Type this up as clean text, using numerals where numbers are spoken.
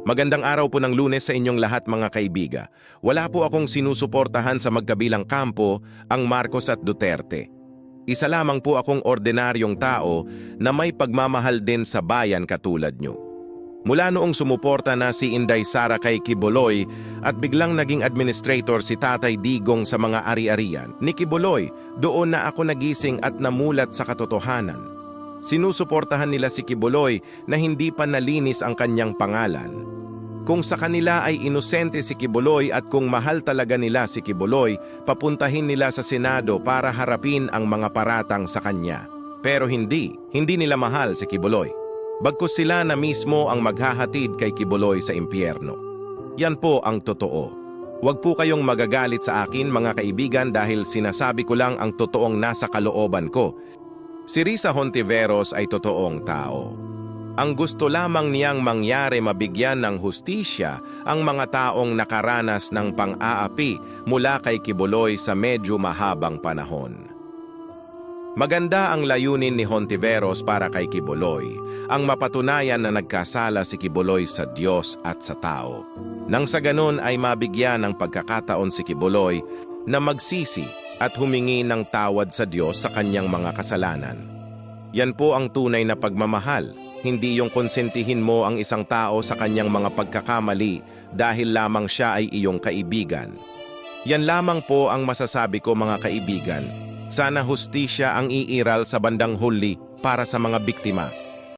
Magandang araw po ng Lunes sa inyong lahat mga kaibiga. Wala po akong sinusuportahan sa magkabilang kampo, ang Marcos at Duterte. Isa lamang po akong ordinaryong tao na may pagmamahal din sa bayan katulad nyo. Mula noong sumuporta na si Inday Sara kay Quiboloy at biglang naging administrator si Tatay Digong sa mga ari-arian ni Quiboloy, doon na ako nagising at namulat sa katotohanan. Sinusuportahan nila si Quiboloy na hindi pa nalinis ang kanyang pangalan. Kung sa kanila ay inosente si Quiboloy at kung mahal talaga nila si Quiboloy, papuntahin nila sa Senado para harapin ang mga paratang sa kanya. Pero hindi nila mahal si Quiboloy. Bagkus sila na mismo ang maghahatid kay Quiboloy sa impyerno. Yan po ang totoo. Huwag po kayong magagalit sa akin mga kaibigan dahil sinasabi ko lang ang totoong nasa kalooban ko. Si Risa Hontiveros ay totoong tao. Ang gusto lamang niyang mangyari mabigyan ng hustisya ang mga taong nakaranas ng pang-aapi mula kay Quiboloy sa medyo mahabang panahon. Maganda ang layunin ni Hontiveros para kay Quiboloy, ang mapatunayan na nagkasala si Quiboloy sa Diyos at sa tao. Nang sa ganon ay mabigyan ng pagkakataon si Quiboloy na magsisi at humingi ng tawad sa Diyos sa kanyang mga kasalanan. Yan po ang tunay na pagmamahal, hindi yung konsentihin mo ang isang tao sa kanyang mga pagkakamali dahil lamang siya ay iyong kaibigan. Yan lamang po ang masasabi ko mga kaibigan. Sana hustisya ang iiral sa bandang huli para sa mga biktima.